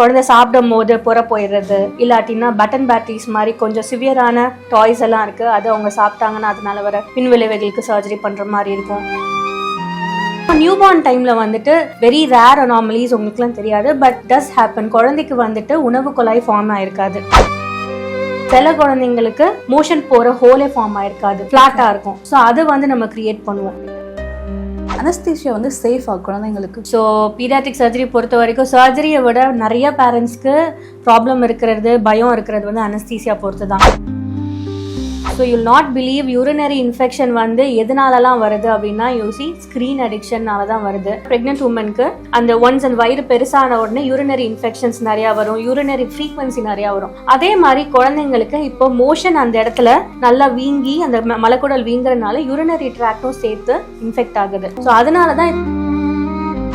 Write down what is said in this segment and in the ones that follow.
குழந்தை சாப்பிடும் போது புற போயிடுறது, இல்லாட்டின்னா பட்டன் பேட்டரிஸ் மாதிரி கொஞ்சம் சிவியரான டாய்ஸ் எல்லாம் இருக்குது. அது அவங்க சாப்பிட்டாங்கன்னா அதனால வர பின்விளைவுகளுக்கு சர்ஜரி பண்ணுற மாதிரி இருக்கும். நியூபார்ன் டைமில் வந்துட்டு வெரி ரேர் அனாமலிஸ் உங்களுக்குலாம் தெரியாது, பட் டஸ் ஹேப்பன். குழந்தைக்கு வந்துட்டு உணவு குழாய் ஃபார்ம் ஆயிருக்காது. சில குழந்தைங்களுக்கு மோஷன் போகிற ஹோலே ஃபார்ம் ஆயிருக்காது, ஃப்ளாட்டாக இருக்கும். ஸோ அது வந்து நம்ம கிரியேட் பண்ணுவோம். அனஸ்தீசியா வந்து சேஃபாக குழந்தைங்களுக்கு? ஸோ பீடியாட்ரிக் சர்ஜரி பொறுத்த வரைக்கும் சர்ஜரியை விட நிறைய பேரண்ட்ஸ்க்கு ப்ராப்ளம் இருக்கிறது, பயம் இருக்கிறது வந்து அனஸ்தீசியா பொறுத்து தான். So you'll not believe urinary infection வந்து எதனாலலாம் வருது அப்படின்னா யூசி ஸ்க்ரீன் அடிக்ஷன்னால தான் வருது. ப்ரெக்னென்ட் உமனுக்கு அந்த ஒன்ஸ் அந்த வயிறு பெருசான உடனே யூரினரி இன்ஃபெக்ஷன்ஸ் நிறையா வரும், யூரினரி ஃப்ரீக்வன்சி நிறையா வரும். அதே மாதிரி குழந்தைங்களுக்கு இப்போ மோஷன் அந்த இடத்துல நல்லா வீங்கி அந்த மலக்குடல் வீங்குறதுனால யூரினரி ட்ராக்டும் சேர்த்து இன்ஃபெக்ட் ஆகுது. ஸோ அதனால தான்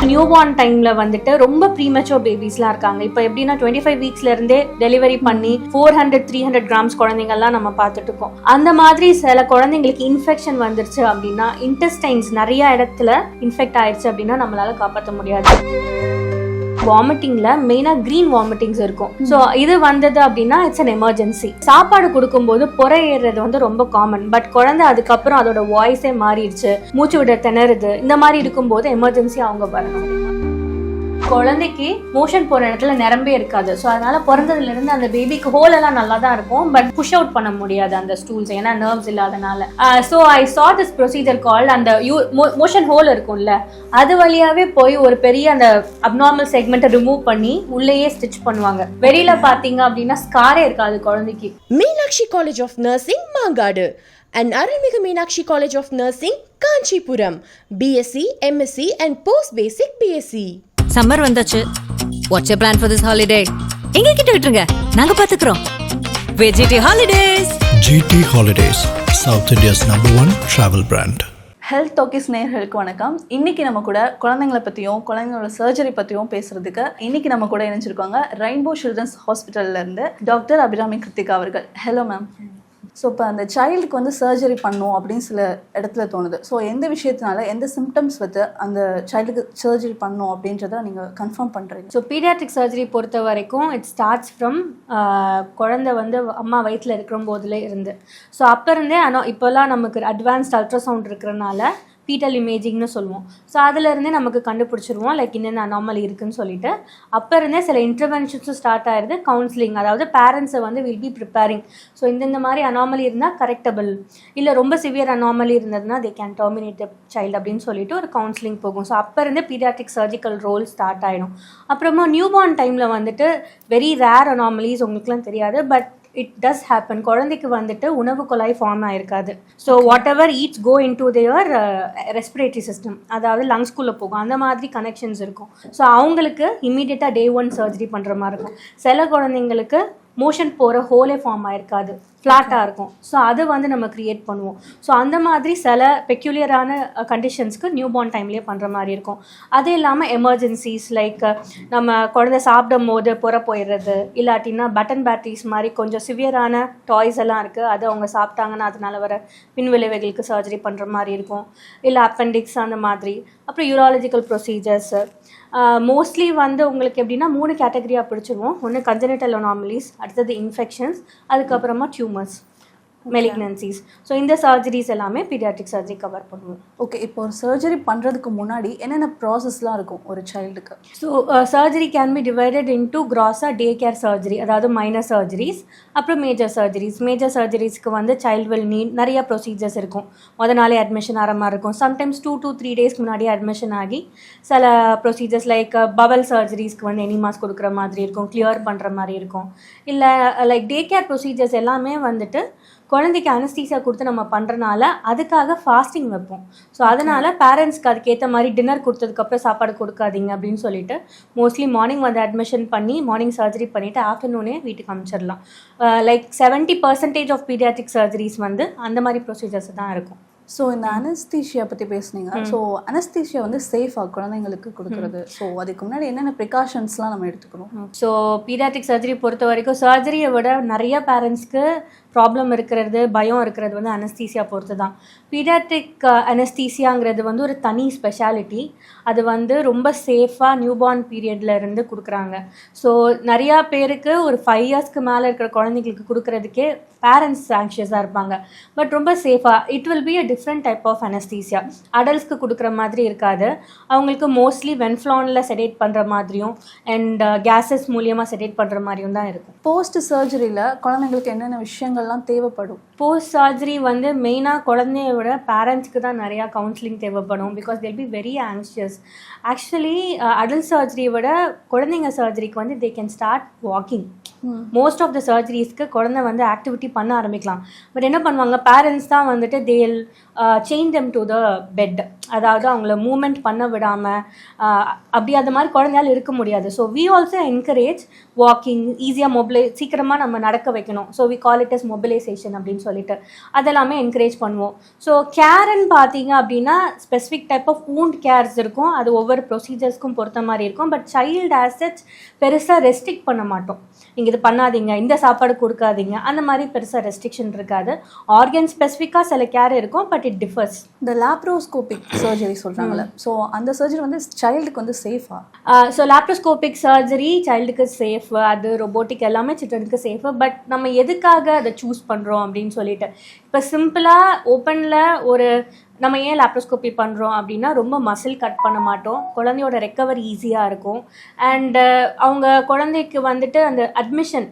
நியூபார்ன் டைம்ல வந்துட்டு ரொம்ப ப்ரீமெச்சூர் பேபிஸ்லாம் இருக்காங்க. இப்போ எப்படின்னா 25 வீக்ஸ்ல இருந்தே டெலிவரி பண்ணி 400-300 கிராம்ஸ் குழந்தைங்கள்லாம் நம்ம பார்த்துட்டு இருக்கோம். அந்த மாதிரி சில குழந்தைங்களுக்கு இன்ஃபெக்ஷன் வந்துருச்சு அப்படின்னா, இன்டெஸ்டைன்ஸ் நிறைய இடத்துல இன்ஃபெக்ட் ஆயிடுச்சு அப்படின்னா நம்மளால காப்பாற்ற முடியாது. வாமிட்டிங்ல மெயினா கிரீன் வாமிட்டிங்ஸ் இருக்கும். ஸோ இது வந்தது அப்படின்னா இட்ஸ் அன் எமர்ஜென்சி. சாப்பாடு கொடுக்கும்போது புற ஏறுறது வந்து ரொம்ப காமன். பட் குழந்தை அதுக்கப்புறம் அதோட வாய்ஸே மாறிடுச்சு, மூச்சு விட திணறுது, இந்த மாதிரி இருக்கும்போது எமர்ஜென்சி அவங்க வரணும். குழந்தைக்கு மோஷன் போற இடத்துல நிரம்பே இருக்காது. ஸோ அதனால பிறந்ததுல இருந்து அந்த பேபிக்கு ஹோல் எல்லாம் நல்லா தான் இருக்கும், பட் புஷ் அவுட் பண்ண முடியாது அந்த ஸ்டூல்ஸ், ஏன்னா நர்வ்ஸ் இல்லாதனால. So I saw this procedure கால் அந்த மோஷன் ஹோல் இருக்கும்ல, அது வழியாவே போய் ஒரு பெரிய அந்த அப்நார்மல் செக்மெண்ட்டை ரிமூவ் பண்ணி உள்ளேயே ஸ்டிச் பண்ணுவாங்க. வெளியில பாத்தீங்க அப்படின்னா ஸ்காரே இருக்காது குழந்தைக்கு. Meenakshi college of nursing Mangadu and அருள்மிகு Meenakshi college of nursing Kanchipuram, BSc, MSc and post basic BSc. Summer வந்தாச்சு. What's your plan for this holiday? எங்க கிட்ட விட்டுருங்க, நாங்க பாத்துக்கிறோம். GT holidays. GT holidays, south India's #1 travel brand. Health talkies நேயர்களுக்கு வணக்கம். இன்னைக்கு நம்ம கூட குழந்தைங்களை பற்றியும் குழந்தைங்களோட சர்ஜரி பற்றியும் பேசுறதுக்கு இன்னைக்கு நம்ம கூட இணைஞ்சிருக்காங்க ரெயின்போ சில்ட்ரன்ஸ் ஹாஸ்பிட்டல்ல இருந்து டாக்டர் அபிராமி கிருத்திகா அவர்கள். Hello ma'am. ஸோ இப்போ அந்த சைல்டுக்கு வந்து சர்ஜரி பண்ணும் அப்படின்னு சில இடத்துல தோணுது. ஸோ எந்த விஷயத்தினால எந்த சிம்டம்ஸ் வந்து அந்த சைல்டுக்கு சர்ஜரி பண்ணும் அப்படின்றத நீங்கள் கன்ஃபார்ம் பண்ணுறீங்க? ஸோ பீடியாட்ரிக் சர்ஜரி பொறுத்த வரைக்கும் இட் ஸ்டார்ட்ஸ் ஃப்ரம் குழந்தை வந்து அம்மா வயிற்றில் இருக்கிற போதுல இருந்து. ஸோ அப்போ இருந்தே இப்போல்லாம் நமக்கு அட்வான்ஸ்ட் அல்ட்ராசவுண்ட் இருக்கிறனால ஃபீட்டல் இமேஜிங்னு சொல்லுவோம். ஸோ அதிலிருந்தே நமக்கு கண்டுபிடிச்சிருவோம் லைக் என்னென்ன அனாமலி இருக்குன்னு சொல்லிட்டு. அப்போ இருந்தே சில இன்டர்வென்ஷன்ஸும் ஸ்டார்ட் ஆயிருது. கவுன்சிலிங், அதாவது பேரண்ட்ஸை வந்து வில் பி ப்ரிப்பேரிங். ஸோ இந்த மாதிரி அனாமலி இருந்தால் கரெக்டபிள், இல்லை ரொம்ப சிவியர் அனாமலி இருந்ததுன்னா தே கேன் டெர்மினேட் சைல்டு அப்படின்னு சொல்லிட்டு ஒரு கவுன்சிலிங் போகும். ஸோ அப்போ இருந்தே பீடியாட்ரிக் சர்ஜிக்கல் ரோல் ஸ்டார்ட் ஆகிடும். அப்புறமா நியூபார்ன் டைமில் வந்துட்டு வெரி ரேர் அனாமலிஸ் உங்களுக்குலாம் தெரியாது, பட் இட் டஸ் ஹேப்பன். குழந்தைக்கு வந்துட்டு உணவு குழாய் ஃபார்ம் ஆயிருக்காது. So whatever eats go into their respiratory system, அதாவது லங்ஸ்குள்ளே போகும், அந்த மாதிரி கனெக்ஷன்ஸ் இருக்கும். ஸோ அவங்களுக்கு இமீடியட்டாக Day 1 சர்ஜரி பண்ணுற மாதிரி இருக்கும். சில குழந்தைங்களுக்கு மோஷன் போகிற ஹோலே ஃபார்ம் ஆயிருக்காது, ஃப்ளாட்டாக இருக்கும். ஸோ அது வந்து நம்ம க்ரியேட் பண்ணுவோம். ஸோ அந்த மாதிரி சில பெக்யூலியரான கண்டிஷன்ஸ்க்கு நியூபார்ன் டைம்லேயே பண்ணுற மாதிரி இருக்கும். அது இல்லாமல் எமர்ஜென்சிஸ் லைக் நம்ம குழந்தை சாப்பிடும் போது புற போயிடுறது, இல்லாட்டின்னா பட்டன் பேட்டரிஸ் மாதிரி கொஞ்சம் சிவியரான டாய்ஸ் எல்லாம் இருக்குது. அது அவங்க சாப்பிட்டாங்கன்னா அதனால வர பின்விளைவுகளுக்கு சர்ஜரி பண்ணுற மாதிரி இருக்கும். இல்லை அப்பெண்டிக்ஸ் அந்த மாதிரி. அப்புறம் யூராலஜிக்கல் ப்ரொசீஜர்ஸு மோஸ்ட்லி வந்து உங்களுக்கு எப்படின்னா 3 கேட்டகரியாக பிடிச்சிருவோம். ஒன்று கன்ஜெனிட்டல் அனாமலிஸ், அடுத்தது இன்ஃபெக்ஷன்ஸ், அதுக்கப்புறமா டியூமர்ஸ், மெலிக்னன்சிஸ். ஸோ இந்த சர்ஜரிஸ் எல்லாமே பீடியாட்ரிக் சர்ஜரி கவர் பண்ணுவோம். ஓகே, இப்போ ஒரு சர்ஜரி பண்ணுறதுக்கு முன்னாடி என்னென்ன ப்ராசஸ்லாம் இருக்கும் ஒரு சைல்டுக்கு? So surgery can be divided into கிராஸாக டே கேர் சர்ஜரி, அதாவது மைனர் சர்ஜரிஸ், அப்புறம் மேஜர் சர்ஜரிஸ். மேஜர் சர்ஜரிஸ்க்கு வந்து சைல்டு வில் நீட் நிறைய ப்ரொசீஜர்ஸ் இருக்கும். நாளே அட்மிஷன் ஆகிற மாதிரி இருக்கும். சம்டைம்ஸ் 2 to 3 டேஸ்க்கு முன்னாடியே அட்மிஷன் ஆகி சில ப்ரொசீஜர்ஸ் லைக் பவல் சர்ஜரிஸ்க்கு வந்து எனிமாஸ் கொடுக்குற மாதிரி இருக்கும், கிளியர் பண்ணுற மாதிரி இருக்கும். இல்லை லைக் டே கேர் ப்ரொசீஜர்ஸ் எல்லாமே வந்துட்டு குழந்தைக்கு அனஸ்தீசியா கொடுத்து நம்ம பண்ணுறனால அதுக்காக ஃபாஸ்டிங் வைப்போம். ஸோ அதனால் பேரண்ட்ஸ்க்கு அதுக்கேற்ற மாதிரி டின்னர் கொடுத்ததுக்கப்புறம் சாப்பாடு கொடுக்காதீங்க அப்படின்னு சொல்லிட்டு மோஸ்ட்லி மார்னிங் வந்து அட்மிஷன் பண்ணி மார்னிங் சர்ஜரி பண்ணிவிட்டு ஆஃப்டர்நூனே வீட்டுக்கு அனுப்பிச்சிடலாம். லைக் 70% ஆஃப் பீடியாட்ரிக் சர்ஜரிஸ் வந்து அந்த மாதிரி ப்ரொசீஜர்ஸ் தான் இருக்கும். ஸோ இந்த அனஸ்தீஷியா பற்றி பேசுனீங்க. ஸோ அனஸ்தீஷியா வந்து சேஃபாக குழந்தைங்களுக்கு கொடுக்குறது, ஸோ அதுக்கு முன்னாடி என்னென்ன ப்ரிகாஷன்ஸ்லாம் நம்ம எடுத்துக்கணும்? ஸோ பீடியாட்ரிக் சர்ஜரி பொறுத்த வரைக்கும் சர்ஜரியை விட நிறைய பேரண்ட்ஸ்க்கு ப்ராப்ளம் இருக்கிறது, பயம் இருக்கிறது வந்து அனஸ்தீசியா பொறுத்து தான். பீடியாட்ரிக் அனஸ்தீசியாங்கிறது வந்து ஒரு தனி ஸ்பெஷாலிட்டி. அது வந்து ரொம்ப சேஃபாக நியூபார்ன் பீரியடில் இருந்து கொடுக்குறாங்க. ஸோ நிறையா பேருக்கு ஒரு 5 இயர்ஸ்க்கு மேலே இருக்கிற குழந்தைங்களுக்கு கொடுக்குறதுக்கே பேரண்ட்ஸ் ஆங்ஷியஸாக இருப்பாங்க. பட் ரொம்ப சேஃபாக it will be a different type of anaesthesia. அடல்ட்ஸ்க்கு கொடுக்குற மாதிரி இருக்காது. அவங்களுக்கு மோஸ்ட்லி வென்ஃப்ளானில் செடேட் பண்ணுற மாதிரியும் அண்ட் கேஸஸ் மூலியமாக செடேட் பண்ணுற மாதிரியும் தான் இருக்கும். போஸ்ட் சர்ஜரியில் குழந்தைங்களுக்கு என்னென்ன விஷயங்கள்லாம் தேவைப்படும்? போஸ்ட் சர்ஜரி வந்து மெயினாக குழந்தைய விட பேரண்ட்ஸ்க்கு தான் நிறையா கவுன்சிலிங் தேவைப்படும். Because they'll be very anxious. Actually adult சர்ஜரியை விட குழந்தைங்க சர்ஜரிக்கு வந்து they can start walking. Most of the சர்ஜரிஸ்க்கு குழந்தை வந்து ஆக்டிவிட்டி பண்ண ஆரம்பிக்கலாம். பட் என்ன பண்ணுவாங்க, பேரண்ட்ஸ் தான் வந்துட்டு they'll change them to the bed. அதாவது அவங்கள மூமெண்ட் பண்ண விடாமல் அப்படி அந்த மாதிரி குழந்தையால் இருக்க முடியாது. So we also encourage walking, ஈஸியாக சீக்கிரமாக நம்ம நடக்க வைக்கணும். So we call it as mobilisation அப்படின்னு சொல்லிட்டு அதெல்லாமே என்கரேஜ் பண்ணுவோம். ஸோ கேர்ன்னு பார்த்தீங்க அப்படின்னா specific type of wound cares இருக்கும். அது ஒவ்வொரு ப்ரொசீஜர்ஸ்க்கும் பொறுத்த மாதிரி இருக்கும். பட் சைல்டு ஆசட்ஸ் பெருசாக ரெஸ்ட்ரிக்ட் பண்ண மாட்டோம். நீங்கள் இது பண்ணாதீங்க, இந்த சாப்பாடு கொடுக்காதீங்க, அந்த மாதிரி பெருசாக ரெஸ்ட்ரிக்ஷன் இருக்காது. ஆர்கன் ஸ்பெசிஃபிக்காக சில கேர் இருக்கும், பட் இட் டிஃபர்ஸ். இந்த லாப்ரோஸ்கோபிக் சர்ஜரி சொல்கிறாங்களே, ஸோ அந்த சர்ஜரி வந்து சைல்டுக்கு வந்து சேஃபா? ஸோ லாப்ரோஸ்கோபிக் சர்ஜரி சைல்டுக்கு சேஃப், அது ரொபோட்டிக் எல்லாமே சில்ட்ரனுக்கு சேஃபு. பட் நம்ம எதுக்காக அதை சூஸ் பண்ணுறோம் அப்படின்னு சொல்லிட்டு, இப்போ சிம்பிளாக ஓப்பனில் ஒரு நம்ம ஏன் லாப்ரோஸ்கோபி பண்ணுறோம் அப்படின்னா ரொம்ப மசில் கட் பண்ண மாட்டோம், குழந்தையோட ரெக்கவரி ஈஸியாக இருக்கும். அண்டு அவங்க குழந்தைக்கு வந்துட்டு அந்த அட்மிஷன்,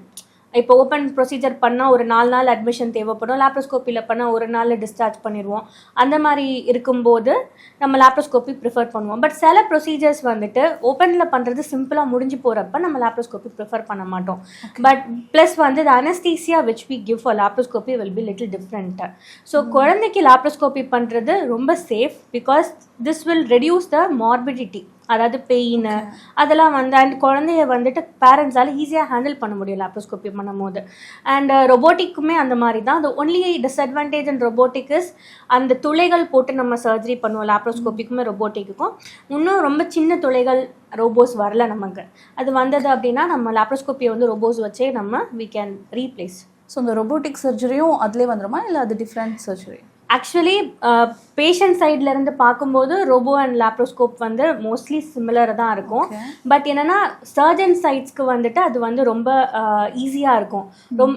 இப்போ ஓப்பன் ப்ரொசீஜர் பண்ணால் ஒரு 4 நாள் அட்மிஷன் தேவைப்படும். லாப்ரோஸ்கோப்பியில் பண்ணால் ஒரு நாளில் டிஸ்சார்ஜ் பண்ணிடுவோம். அந்த மாதிரி இருக்கும்போது நம்ம லாப்ரோஸ்கோப்பி ப்ரிஃபர் பண்ணுவோம். பட் சில ப்ரொசீஜர்ஸ் வந்துட்டு ஓப்பனில் பண்ணுறது சிம்பிளாக முடிஞ்சு போகிறப்ப நம்ம லாப்ரோஸ்கோப்பி ப்ரிஃபர் பண்ண மாட்டோம். பட் ப்ளஸ் வந்து the anaesthesia which we give for laparoscopy will be little different. So குழந்தைக்கு லாப்ரோஸ்கோப்பி பண்ணுறது ரொம்ப safe because this will reduce the morbidity, அதாவது பெயின் அதெல்லாம் வந்து. அண்ட் குழந்தைய வந்துட்டு பேரண்ட்ஸால் ஈஸியாக ஹேண்டில் பண்ண முடியும் லாப்ரோஸ்கோப்பி பண்ணும் போது. அண்ட் ரொபோட்டிக்குமே அந்த மாதிரி தான். அந்த only disadvantage and robotic is அந்த துளைகள் போட்டு நம்ம சர்ஜரி பண்ணுவோம். லாப்ரோஸ்கோப்பிக்குமே ரொபோட்டிக்குக்கும் இன்னும் ரொம்ப சின்ன துளைகள் ரோபோஸ் வரல நமக்கு. அது வந்தது அப்படின்னா நம்ம லாப்ரோஸ்கோப்பியை வந்து ரோபோஸ் வச்சே நம்ம வி கேன் ரீப்ளேஸ். ஸோ இந்த ரொபோட்டிக் சர்ஜரியும் அதிலே வந்துடுமா, இல்லை அது டிஃப்ரெண்ட் சர்ஜரி? ஆக்சுவலி பேஷண்ட் சைட்லேருந்து பார்க்கும்போது ரோபோ அண்ட் லாப்ரோஸ்கோப் வந்து மோஸ்ட்லி சிமிலராக தான் இருக்கும். பட் என்னென்னா சர்ஜன் சைட்ஸ்க்கு வந்துட்டு அது வந்து ரொம்ப ஈஸியாக இருக்கும்.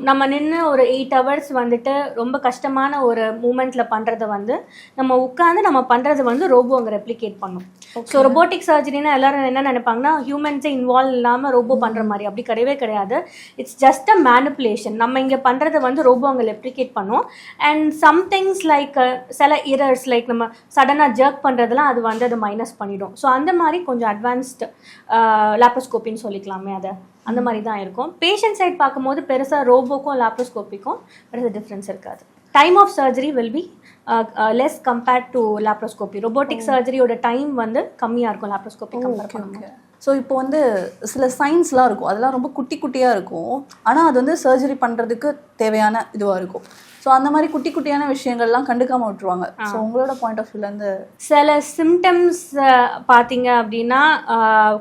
நம்ம நின்று ஒரு 8 hours வந்துட்டு ரொம்ப கஷ்டமான ஒரு மூமெண்ட்டில் பண்ணுறதை வந்து நம்ம உட்காந்து நம்ம பண்ணுறது வந்து ரோபோ அங்கே ரெப்ளிகேட் பண்ணும். ஸோ ரொபோட்டிக் சர்ஜரினா எல்லாரும் என்ன நினைப்பாங்கன்னா ஹியூமன்ஸே இன்வால்வ் இல்லாமல் ரோபோ பண்ணுற மாதிரி. அப்படி கிடையவே கிடையாது. It's just a manipulation. நம்ம இங்கே பண்ணுறதை வந்து ரோபோ அங்கே ரெப்ளிகேட் பண்ணும். அண்ட் சம்திங்ஸ் லைக் சில இரர்ஸ் லைக் நம்ம சடனாக ஜர்க் பண்ணுறதுலாம் அது வந்து அது மைனஸ் பண்ணிடும். ஸோ அந்த மாதிரி கொஞ்சம் அட்வான்ஸ்டு லாப்ரோஸ்கோப்பின்னு சொல்லிக்கலாமே, அதை அந்த மாதிரி தான் இருக்கும். பேஷண்ட் சைட் பார்க்கும்போது பெருசாக ரோபோக்கும் லாப்ரோஸ்கோப்பிக்கும் பெருசாக டிஃப்ரென்ஸ் இருக்காது. Time of surgery will be less compared to laparoscopy. Robotic சர்ஜரியோட டைம் வந்து கம்மியாக இருக்கும் லாப்ரோஸ்கோப்பி கம்பேர் பண்ணும்போது. ஸோ இப்போ வந்து சில சைன்ஸ்லாம் இருக்கும், அதெல்லாம் ரொம்ப குட்டி குட்டியாக இருக்கும், ஆனால் அது வந்து சர்ஜரி பண்ணுறதுக்கு தேவையான இதுவாக இருக்கும். ஸோ அந்த மாதிரி குட்டி குட்டியான விஷயங்கள்லாம் கண்டுக்காமல் விட்டுருவாங்க. ஸோ உங்களோட பாயிண்ட் ஆஃப் வியூலேருந்து சில சிம்டம்ஸ் பார்த்தீங்க அப்படின்னா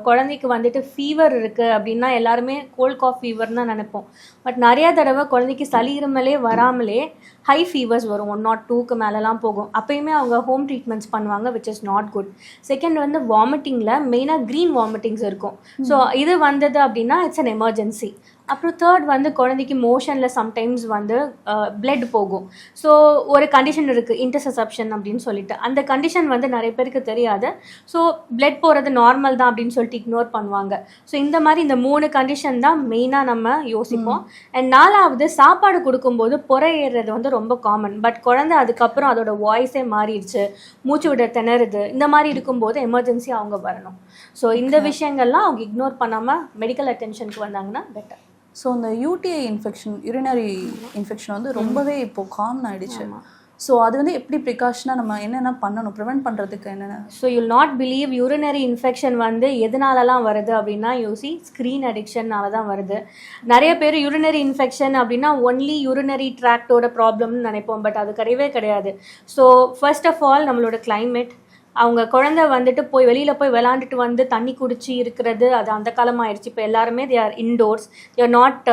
குழந்தைக்கு வந்துட்டு ஃபீவர் இருக்குது அப்படின்னா எல்லாருமே கோல்ட் காஃப் ஃபீவர் தான் நினைப்போம். பட் நிறையா தடவை குழந்தைக்கு சளி இருமலே வராமலே ஹை ஃபீவர்ஸ் வரும், 102க்கு மேலெலாம் போகும். அப்போயுமே அவங்க ஹோம் ட்ரீட்மெண்ட்ஸ் பண்ணுவாங்க, which is not good. Second வந்து வாமிட்டிங்கில் மெயினாக க்ரீன் வாமிட்டிங்ஸ் இருக்கும். ஸோ இது வந்தது அப்படின்னா இட்ஸ் அன் எமர்ஜென்சி. அப்புறம் தேர்ட் வந்து குழந்தைக்கு மோஷனில் சம்டைம்ஸ் வந்து பிளட் போகும். ஸோ ஒரு கண்டிஷன் இருக்குது இன்டர்செப்ஷன் அப்படின்னு சொல்லிட்டு. அந்த கண்டிஷன் வந்து நிறைய பேருக்கு தெரியாது. ஸோ பிளட் போகிறது நார்மல் தான் அப்படின்னு சொல்லிட்டு இக்னோர் பண்ணுவாங்க. ஸோ இந்த மாதிரி இந்த 3 கண்டிஷன் தான் மெயினாக நம்ம யோசிப்போம். அண்ட் 4வது சாப்பாடு கொடுக்கும்போது புறை ஏறுறது வந்து ரொம்ப காமன். பட் குழந்தை அதுக்கப்புறம் அதோட வாய்ஸே மாறிடுச்சு, மூச்சு விட திணறுது, இந்த மாதிரி இருக்கும்போது எமர்ஜென்சி அவங்க வரணும். ஸோ இந்த விஷயங்கள்லாம் அவங்க இக்னோர் பண்ணாமல் மெடிக்கல் அட்டென்ஷனுக்கு வந்தாங்கன்னா பெட்டர். ஸோ இந்த யூடிஐ இன்ஃபெக்ஷன், யூரினரி இன்ஃபெக்ஷன் வந்து ரொம்பவே இப்போ காமன் ஆகிடுச்சு. ஸோ அது வந்து எப்படி ப்ரிகாஷனாக நம்ம என்னென்ன பண்ணணும், ப்ரிவெண்ட் பண்ணுறதுக்கு என்னென்ன? So you'll not believe urinary infection வந்து எதனாலலாம் வருது அப்படின்னா யூசி ஸ்க்ரீன் அடிக்ஷன்னால தான் வருது. நிறைய பேர் யூரினரி இன்ஃபெக்ஷன் அப்படின்னா ஒன்லி யூரினரி ட்ராக்டோட ப்ராப்ளம்னு நினைப்போம். பட் அது கிடையவே கிடையாது. ஸோ ஃபர்ஸ்ட் ஆஃப் ஆல் நம்மளோட கிளைமேட், அவங்க குழந்தை வந்துட்டு போய் வெளியில் போய் விளாண்டுட்டு வந்து தண்ணி குடிச்சு இருக்கிறது அது அந்த காலமாகிடுச்சு. இப்போ எல்லாருமே they are indoors, they are not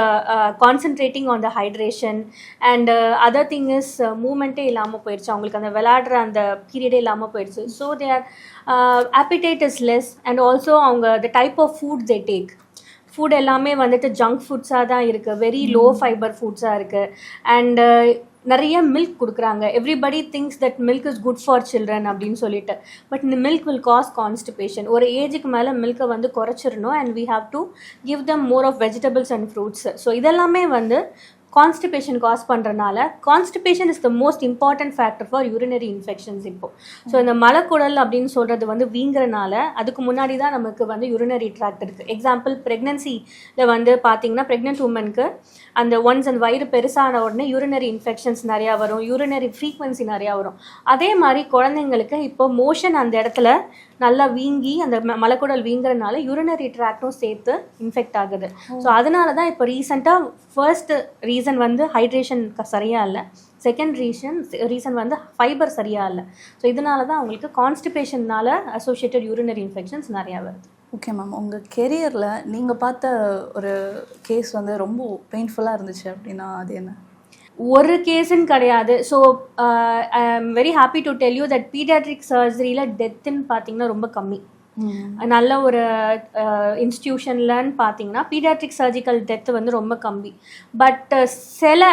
concentrating on the hydration. And other thing is மூமெண்ட்டே இல்லாமல் போயிடுச்சு, அவங்களுக்கு அந்த விளையாடுற அந்த பீரியடே இல்லாமல் போயிடுச்சு. So they are appetite is less. And also அவங்க the type of food they take, food எல்லாமே வந்துட்டு ஜங்க் ஃபுட்ஸாக தான் இருக்குது, வெரி லோ ஃபைபர் ஃபுட்ஸாக இருக்குது. அண்டு நிறைய மில்க் கொடுக்குறாங்க. Everybody things that milk is good for children அப்படின்னு சொல்லிட்டு. பட் இந்த மில்க் வில் காஸ் கான்ஸ்டிபேஷன். ஒரு ஏஜுக்கு மேலே மில்கை வந்து குறைச்சிடணும். And we have to give them more of vegetables and fruits. So இதெல்லாமே வந்து கான்ஸ்டிபேஷன் காஸ் பண்ணுறனால, constipation is the most important factor for urinary infections இப்போது. ஸோ இந்த மலக்குடல் அப்படின்னு சொல்கிறது வந்து வீங்குறனால அதுக்கு முன்னாடி தான் நமக்கு வந்து யூரினரி ட்ராக்ட் இருக்குது. எக்ஸாம்பிள் ப்ரெக்னன்சியில் வந்து பார்த்தீங்கன்னா ப்ரெக்னென்ட் உமனுக்கு அந்த ஒன்ஸ் அந்த வயிறு பெருசான உடனே யூரினரி இன்ஃபெக்ஷன்ஸ் நிறையா வரும், யூரினரி ஃப்ரீக்வன்சி நிறையா வரும். அதே மாதிரி குழந்தைங்களுக்கு இப்போ மோஷன் அந்த இடத்துல நல்லா வீங்கி அந்த மலக்குடல் வீங்குறதுனால யூரினரி ட்ராக்டும் சேர்த்து இன்ஃபெக்ட் ஆகுது. ஸோ அதனால தான் இப்போ ரீசெண்டாக ஃபர்ஸ்ட் ரீசன் வந்து ஹைட்ரேஷன் சரியாக இல்லை, செகண்ட் ரீசன் வந்து ஃபைபர் சரியாக இல்லை. ஸோ இதனால தான் அவங்களுக்கு கான்ஸ்டிபேஷன்னால அசோசியேட்டட் யூரினரி இன்ஃபெக்ஷன்ஸ் நிறையா வருது. ஓகே மேம், உங்கள் கெரியரில் நீங்கள் பார்த்த ஒரு கேஸ் வந்து ரொம்ப பெயின்ஃபுல்லாக இருந்துச்சு அப்படின்னா அது என்ன? ஒரு கேஸுன்னு கிடையாது. So I am very happy to tell you that pediatric சர்ஜரியில் டெத்துன்னு பார்த்தீங்கன்னா ரொம்ப கம்மி. நல்ல ஒரு இன்ஸ்டிடியூஷன்லன்னு பார்த்தீங்கன்னா பீடியாட்ரிக் சர்ஜிக்கல் டெத்து வந்து ரொம்ப கம்மி. பட் சில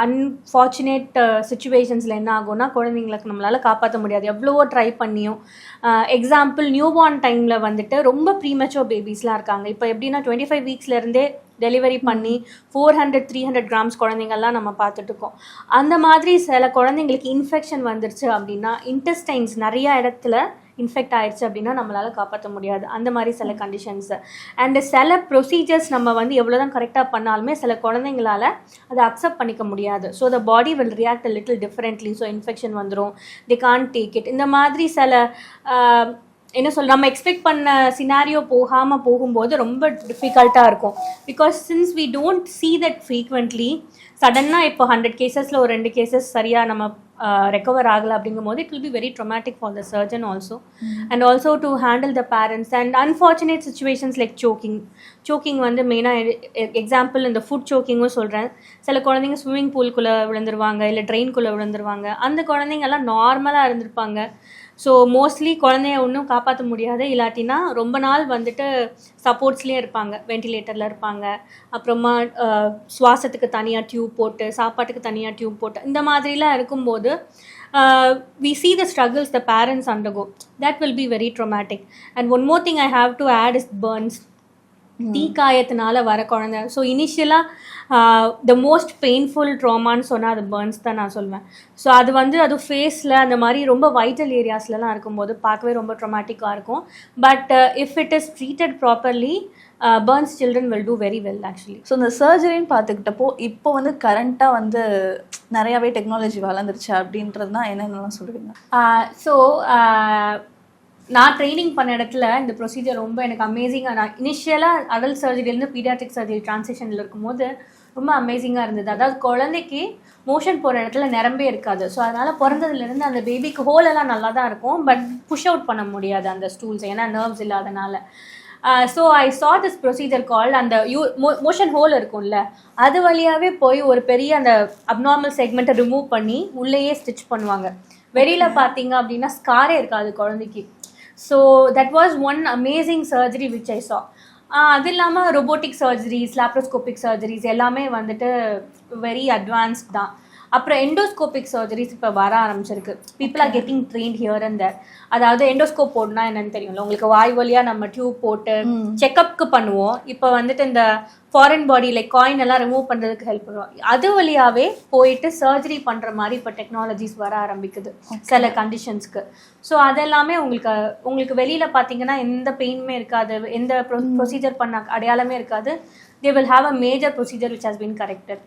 அன்ஃபார்ச்சுனேட் சுச்சுவேஷன்ஸில் என்ன ஆகும்னா குழந்தைங்களுக்கு நம்மளால் காப்பாற்ற முடியாது எவ்வளவோ ட்ரை பண்ணியும். எக்ஸாம்பிள் நியூபார்ன் டைமில் வந்துட்டு ரொம்ப ப்ரீமெச்சூர் பேபிஸ்லாம் இருக்காங்க. இப்போ எப்படின்னா 25 வீக்ஸ்லேருந்தே டெலிவரி பண்ணி 400-300 கிராம்ஸ் குழந்தைங்கள்லாம் நம்ம பார்த்துட்ருக்கோம். அந்த மாதிரி சில குழந்தைங்களுக்கு இன்ஃபெக்ஷன் வந்துருச்சு அப்படின்னா, இன்டெஸ்டைன்ஸ் நிறையா இடத்துல இன்ஃபெக்ட் ஆயிடுச்சு அப்படின்னா நம்மளால் காப்பாற்ற முடியாது. அந்த மாதிரி சில கண்டிஷன்ஸு அண்டு சில ப்ரொசீஜர்ஸ் நம்ம வந்து எவ்வளோ தான் கரெக்டாக பண்ணாலுமே சில குழந்தைங்களால் அதை அக்செப்ட் பண்ணிக்க முடியாது. So the body will react a little differently. So infection வந்துடும், தி கான்ட் டேக் இட். இந்த மாதிரி சில என்ன நம்ம எக்ஸ்பெக்ட் பண்ண சினாரியோ போகும்போது ரொம்ப டிஃபிகல்ட்டாக இருக்கும். Because since we don't see that frequently, சடனாக இப்போ 100 கேசஸில் ஒரு 2 கேசஸ் சரியாக நம்ம ரெக்கவர் ஆகலை அப்படிங்கும்போது it will be very traumatic for the surgeon also. And also to handle the parents and unfortunate situations like soaking வந்து மெயினாக எக்ஸாம்பிள் இந்த ஃபுட் சோக்கிங்கும் சொல்கிறேன். சில குழந்தைங்க ஸ்விம்மிங் பூல்குள்ளே விழுந்துருவாங்க, இல்லை ட்ரெயின்குள்ளே விழுந்துருவாங்க. அந்த குழந்தைங்கெல்லாம் நார்மலாக இருந்திருப்பாங்க. ஸோ மோஸ்ட்லி குழந்தைய ஒன்றும் காப்பாற்ற முடியாது, இல்லாட்டினா ரொம்ப நாள் வந்துட்டு சப்போர்ட்ஸ்லேயே இருப்பாங்க, வென்டிலேட்டரில் இருப்பாங்க. அப்புறமா சுவாசத்துக்கு தனியாக டியூப் போட்டு, சாப்பாட்டுக்கு தனியாக டியூப் போட்டு, இந்த மாதிரிலாம் இருக்கும்போது we see the struggles the parents undergo. That will be very traumatic. And one more thing I have to add is burns. தீக்காயத்தினால வர குழந்தை. ஸோ இனிஷியலாக த மோஸ்ட் பெயின்ஃபுல் ட்ராமான்னு சொன்னால் அது பர்ன்ஸ் தான் நான் சொல்வேன். ஸோ அது வந்து அது ஃபேஸில் அந்த மாதிரி ரொம்ப வைட்டல் ஏரியாஸ்லலாம் இருக்கும்போது பார்க்கவே ரொம்ப ட்ராமாட்டிக்காக இருக்கும். But if it is treated properly Burns children will do very well actually. So இந்த சர்ஜரின்னு பார்த்துக்கிட்டப்போ இப்போ வந்து கரண்ட்டாக வந்து நிறையாவே டெக்னாலஜி வளர்ந்துருச்சு அப்படின்றது தான் என்னென்னலாம் சொல்லுவீங்க? ஸோ நான் ட்ரைனிங் பண்ண இடத்துல இந்த ப்ரொசீஜர் ரொம்ப எனக்கு அமேசிங்காக, நான் இனிஷியலாக அடல்ட் சர்ஜரிலேருந்து பீடியாட்ரிக் சர்ஜரி ட்ரான்சிஷனில் இருக்கும்போது ரொம்ப அமேசிங்காக இருந்தது. அதாவது குழந்தைக்கு மோஷன் போகிற இடத்துல நிரம்பே இருக்காது. ஸோ அதனால் பிறந்ததுலேருந்து அந்த பேபிக்கு ஹோலெல்லாம் நல்லா தான் இருக்கும், பட் புஷ் அவுட் பண்ண முடியாது அந்த ஸ்டூல்ஸ், ஏன்னா நர்வ்ஸ் இல்லாதனால. So I saw this procedure கால், அந்த மோஷன் ஹோல் இருக்கும்ல அது வழியாகவே போய் ஒரு பெரிய அந்த அப்நார்மல் செக்மெண்ட்டை ரிமூவ் பண்ணி உள்ளேயே ஸ்டிச் பண்ணுவாங்க. வெளியில் பார்த்தீங்க அப்படின்னா ஸ்காரே இருக்காது குழந்தைக்கு. So that was one amazing surgery which I சா. அது இல்லாமல் ரொபோட்டிக் சர்ஜரிஸ், லாப்ரோஸ்கோபிக் சர்ஜரிஸ் எல்லாமே வந்துட்டு வெரி அட்வான்ஸ்ட் தான். அப்புறம் எண்டோஸ்கோபிக் சர்ஜரிஸ் இப்போ வர ஆரம்பிச்சிருக்கு. People are getting trained here and there. அதாவது எண்டோஸ்கோப் போடனா என்னன்னு தெரியும்ல உங்களுக்கு, வாய் வழியாக நம்ம டியூப் போட்டு செக்கப்க்கு பண்ணுவோம். இப்போ வந்துட்டு இந்த ஃபாரின் பாடி லைக் காயின் எல்லாம் ரிமூவ் பண்ணுறதுக்கு ஹெல்ப் பண்ணுவோம். அது வழியாகவே போயிட்டு சர்ஜரி பண்ணுற மாதிரி இப்போ டெக்னாலஜிஸ் வர ஆரம்பிக்குது சில கண்டிஷன்ஸ்க்கு. ஸோ அதெல்லாமே உங்களுக்கு வெளியில் பார்த்தீங்கன்னா எந்த பெயினுமே இருக்காது, எந்த ப்ரொசீஜர் பண்ண அடையாளமே இருக்காது. They will have a major procedure which has been corrected.